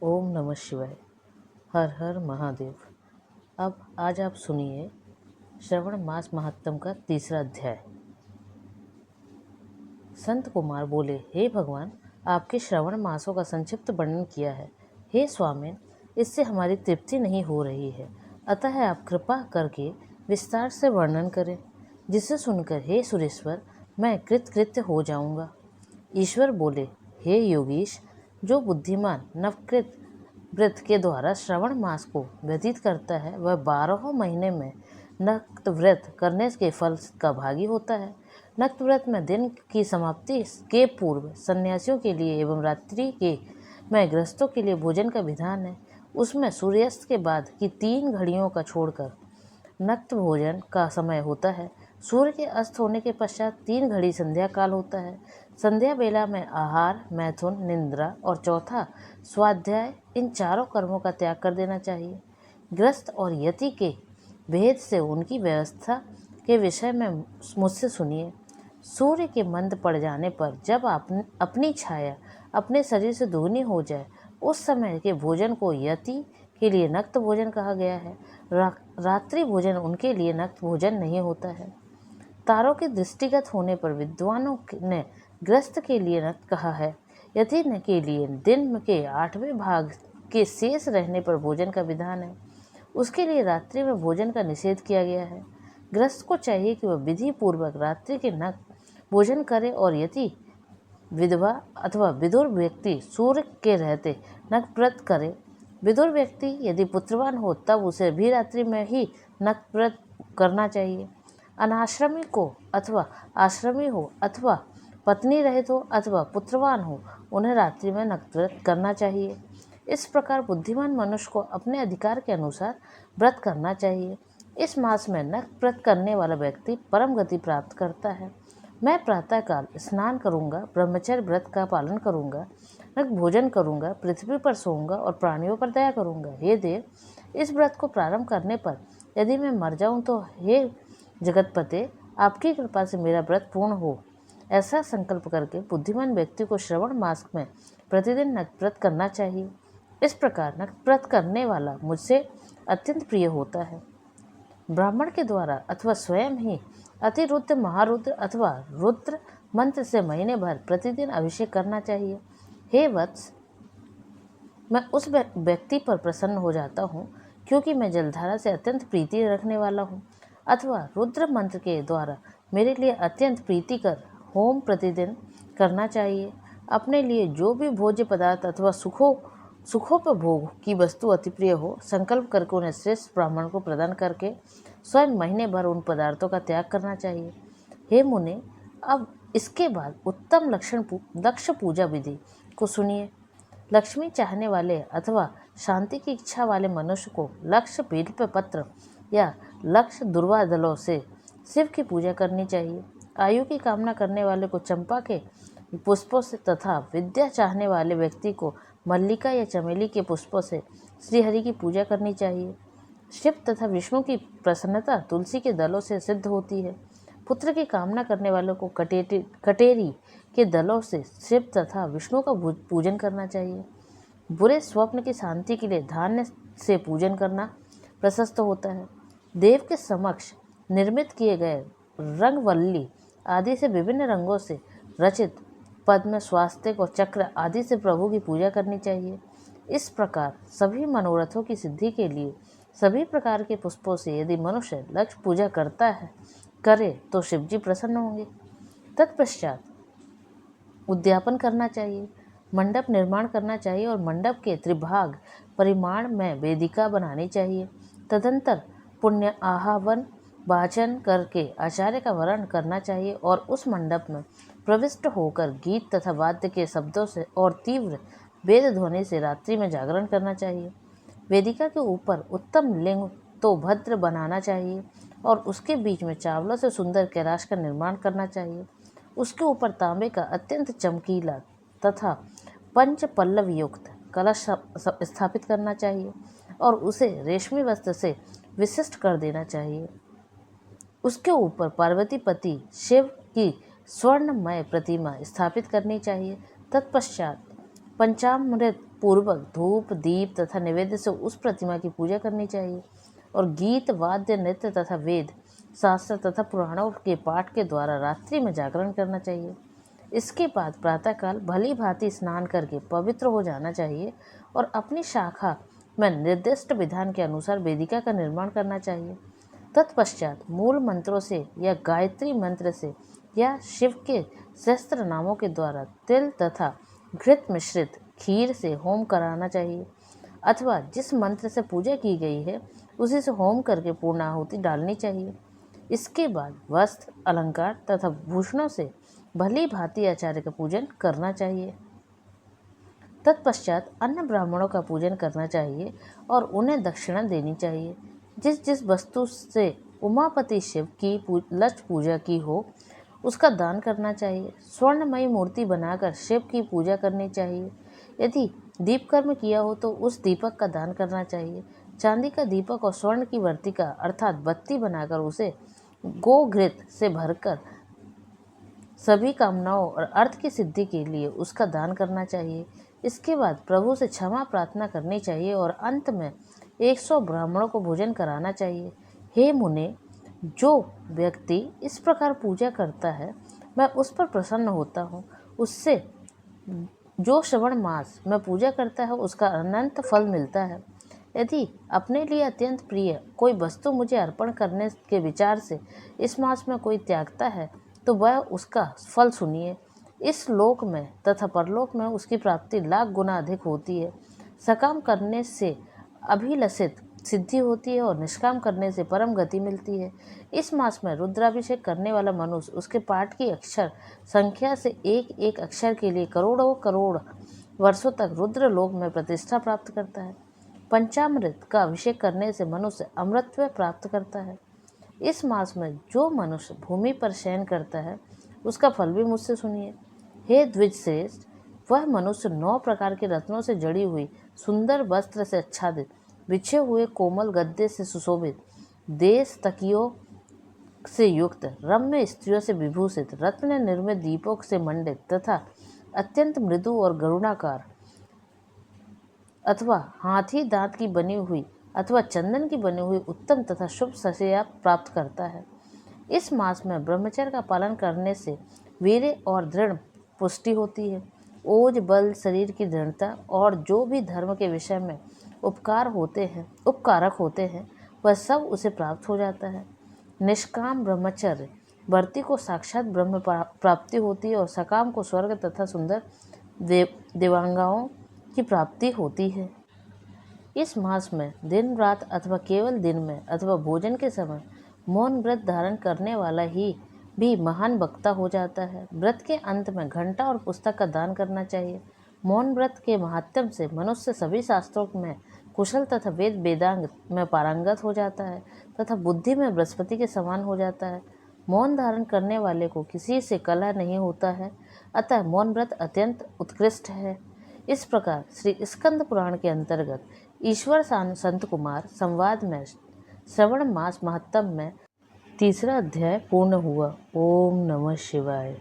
ओम नमः शिवाय। हर हर महादेव। अब आज आप सुनिए श्रवण मास महात्म का तीसरा अध्याय। संत कुमार बोले, हे भगवान, आपके श्रवण मासों का संक्षिप्त वर्णन किया है। हे स्वामिन, इससे हमारी तृप्ति नहीं हो रही है, अतः आप कृपा करके विस्तार से वर्णन करें, जिसे सुनकर हे सुरेश्वर मैं कृतकृत्य हो जाऊंगा। ईश्वर बोले, हे योगीश, जो बुद्धिमान नवकृत व्रत के द्वारा श्रवण मास को व्यतीत करता है वह 12 महीने में नक्त व्रत करने के फल का भागी होता है। नक्त व्रत में दिन की समाप्ति के पूर्व सन्यासियों के लिए एवं रात्रि के में गृहस्थों के लिए भोजन का विधान है। उसमें सूर्यास्त के बाद की 3 घड़ियों का छोड़कर नक्त भोजन का समय होता है। सूर्य के अस्त होने के पश्चात 3 घड़ी संध्या काल होता है। संध्या बेला में आहार, मैथुन, निद्रा और चौथा स्वाध्याय, इन चारों कर्मों का त्याग कर देना चाहिए। गृहस्थ और यति के भेद से उनकी व्यवस्था के विषय में मुझसे सुनिए। सूर्य के मंद पड़ जाने पर जब अपनी छाया अपने शरीर से दोगुनी हो जाए, उस समय के भोजन को यति के लिए नक्त भोजन कहा गया है। रात्रि भोजन उनके लिए नक्त भोजन नहीं होता है। तारों के दृष्टिगत होने पर विद्वानों ने ग्रस्त के लिए नक्त कहा है। यति के लिए दिन के 8वें भाग के शेष रहने पर भोजन का विधान है। उसके लिए रात्रि में भोजन का निषेध किया गया है। ग्रस्त को चाहिए कि वह विधि पूर्वक रात्रि के नक्त भोजन करे और यति, विधवा अथवा विधुर व्यक्ति सूर्य के रहते नक्त व्रत करे। विधुर व्यक्ति यदि पुत्रवान हो तब उसे भी रात्रि में ही नक्त व्रत करना चाहिए। अनाश्रमी को अथवा आश्रमी हो अथवा पत्नी रहित हो अथवा पुत्रवान हो, उन्हें रात्रि में नक्त व्रत करना चाहिए। इस प्रकार बुद्धिमान मनुष्य को अपने अधिकार के अनुसार व्रत करना चाहिए। इस मास में नक्त व्रत करने वाला व्यक्ति परम गति प्राप्त करता है। मैं प्रातःकाल स्नान करूंगा, ब्रह्मचर्य व्रत का पालन करूंगा, नक्त भोजन करूंगा, पृथ्वी पर सोऊंगा और प्राणियों पर दया करूंगा। हे देव, इस व्रत को प्रारंभ करने पर यदि मैं मर जाऊं तो हे जगतपते, आपकी कृपा से मेरा व्रत पूर्ण हो। ऐसा संकल्प करके बुद्धिमान व्यक्ति को श्रवण मास में प्रतिदिन नक्त व्रत करना चाहिए। इस प्रकार नक्त व्रत करने वाला मुझसे अत्यंत प्रिय होता है। ब्राह्मण के द्वारा अथवा स्वयं ही अतिरुद्र, महारुद्र अथवा रुद्र मंत्र से महीने भर प्रतिदिन अभिषेक करना चाहिए। हे वत्स, मैं उस व्यक्ति पर प्रसन्न हो जाता हूँ क्योंकि मैं जलधारा से अत्यंत प्रीति रखने वाला हूँ। अथवा रुद्र मंत्र के द्वारा मेरे लिए अत्यंत प्रीतिकर होम प्रतिदिन करना चाहिए। अपने लिए जो भी भोज्य पदार्थ अथवा सुखोपभोग की वस्तु अति प्रिय हो, संकल्प करके उन्हें श्रेष्ठ ब्राह्मण को प्रदान करके स्वयं महीने भर उन पदार्थों का त्याग करना चाहिए। हे मुने, अब इसके बाद उत्तम लक्ष पूजा विधि को सुनिए। लक्ष्मी चाहने वाले अथवा शांति की इच्छा वाले मनुष्य को लक्ष्य बिल्व पत्र या लक्ष्य दुर्वा दलों से शिव की पूजा करनी चाहिए। आयु की कामना करने वाले को चंपा के पुष्पों से तथा विद्या चाहने वाले व्यक्ति को मल्लिका या चमेली के पुष्पों से श्रीहरि की पूजा करनी चाहिए। शिव तथा विष्णु की प्रसन्नता तुलसी के दलों से सिद्ध होती है। पुत्र की कामना करने वालों को कटेरी के दलों से शिव तथा विष्णु का पूजन करना चाहिए। बुरे स्वप्न की शांति के लिए धान्य से पूजन करना प्रशस्त होता है। देव के समक्ष निर्मित किए गए रंगवल्ली आदि से विभिन्न रंगों से रचित पद्म, स्वास्तिक और चक्र आदि से प्रभु की पूजा करनी चाहिए। इस प्रकार सभी मनोरथों की सिद्धि के लिए सभी प्रकार के पुष्पों से यदि मनुष्य लक्ष्य पूजा करे तो शिवजी प्रसन्न होंगे। तत्पश्चात उद्यापन करना चाहिए, मंडप निर्माण करना चाहिए और मंडप के त्रिभाग परिमाण में वेदिका बनानी चाहिए। तदंतर पुण्य आह्वान वाचन करके आचार्य का वरण करना चाहिए और उस मंडप में प्रविष्ट होकर गीत तथा वाद्य के शब्दों से और तीव्र वेद ध्वनि से रात्रि में जागरण करना चाहिए। वेदिका के ऊपर उत्तम लिंग तो भद्र बनाना चाहिए और उसके बीच में चावलों से सुंदर कैलाश का निर्माण करना चाहिए। उसके ऊपर तांबे का अत्यंत चमकीला तथा पंच पल्लव युक्त कलश स्थापित करना चाहिए और उसे रेशमी वस्त्र से विशिष्ट कर देना चाहिए। उसके ऊपर पार्वती पति शिव की स्वर्णमय प्रतिमा स्थापित करनी चाहिए। तत्पश्चात पंचामृत पूर्वक धूप दीप तथा निवेद्य से उस प्रतिमा की पूजा करनी चाहिए और गीत वाद्य नृत्य तथा वेद शास्त्र तथा पुराणों के पाठ के द्वारा रात्रि में जागरण करना चाहिए। इसके बाद प्रातःकाल भली भांति स्नान करके पवित्र हो जाना चाहिए और अपनी शाखा में निर्दिष्ट विधान के अनुसार वेदिका का निर्माण करना चाहिए। तत्पश्चात मूल मंत्रों से या गायत्री मंत्र से या शिव के सहस्त्र नामों के द्वारा तिल तथा घृत मिश्रित खीर से होम कराना चाहिए अथवा जिस मंत्र से पूजा की गई है उसी से होम करके पूर्णाहुति डालनी चाहिए। इसके बाद वस्त्र अलंकार तथा भूषणों से भली भांति आचार्य का पूजन करना चाहिए। तत्पश्चात अन्य ब्राह्मणों का पूजन करना चाहिए और उन्हें दक्षिणा देनी चाहिए। जिस जिस वस्तु से उमापति शिव की लक्ष्य पूजा की हो उसका दान करना चाहिए। स्वर्णमयी मूर्ति बनाकर शिव की पूजा करनी चाहिए। यदि दीप कर्म किया हो तो उस दीपक का दान करना चाहिए। चांदी का दीपक और स्वर्ण की वर्तिका अर्थात बत्ती बनाकर उसे गोघृत से भरकर सभी कामनाओं और अर्थ की सिद्धि के लिए उसका दान करना चाहिए। इसके बाद प्रभु से क्षमा प्रार्थना करनी चाहिए और अंत में 100 ब्राह्मणों को भोजन कराना चाहिए। हे मुने, जो व्यक्ति इस प्रकार पूजा करता है मैं उस पर प्रसन्न होता हूँ। उससे जो श्रवण मास में पूजा करता है उसका अनंत फल मिलता है। यदि अपने लिए अत्यंत प्रिय कोई वस्तु मुझे अर्पण करने के विचार से इस मास में कोई त्यागता है तो वह उसका फल सुनिए। इस लोक में तथा परलोक में उसकी प्राप्ति लाख गुना अधिक होती है। सकाम करने से अभिलषित सिद्धि होती है और निष्काम करने से परम गति मिलती है। इस मास में रुद्राभिषेक करने वाला मनुष्य उसके पाठ की अक्षर संख्या से एक एक अक्षर के लिए करोड़ों करोड़ वर्षों तक रुद्र लोक में प्रतिष्ठा प्राप्त करता है। पंचामृत का अभिषेक करने से मनुष्य अमृतत्व प्राप्त करता है। इस मास में जो मनुष्य भूमि पर शयन करता है उसका फल भी मुझसे सुनिए। हे द्विज श्रेष्ठ, वह मनुष्य 9 प्रकार के रत्नों से जड़ी हुई सुंदर वस्त्र से आच्छादित, बिछे हुए कोमल गद्दे से सुशोभित, देश तकियों से युक्त, रम्य स्त्रियों से विभूषित, रत्न निर्मित दीपों से मंडित तथा अत्यंत मृदु और गरुणाकार अथवा हाथी दांत की बनी हुई अथवा चंदन की बनी हुई उत्तम तथा शुभ शैया प्राप्त करता है। इस मास में ब्रह्मचर्य का पालन करने से वीर्य और दृढ़ पुष्टि होती है। ओज बल शरीर की दृढ़ता और जो भी धर्म के विषय में उपकारक होते हैं वह सब उसे प्राप्त हो जाता है। निष्काम ब्रह्मचर्य वर्ती को साक्षात ब्रह्म प्राप्ति होती है और सकाम को स्वर्ग तथा सुंदर देवांगाओं की प्राप्ति होती है। इस मास में दिन रात अथवा केवल दिन में अथवा भोजन के समय मौन व्रत धारण करने वाला ही भी महान वक्ता हो जाता है। व्रत के अंत में घंटा और पुस्तक का दान करना चाहिए। मौन व्रत के महात्म्य से मनुष्य सभी शास्त्रों में कुशल तथा वेदांग में पारंगत हो जाता है तथा बुद्धि में बृहस्पति के समान हो जाता है। मौन धारण करने वाले को किसी से कलह नहीं होता है, अतः मौन व्रत अत्यंत उत्कृष्ट है। इस प्रकार श्री स्कंद पुराण के अंतर्गत ईश्वर संत कुमार संवाद में श्रवण मास महात्म्य में 3रा अध्याय पूर्ण हुआ। ओम नमः शिवाय।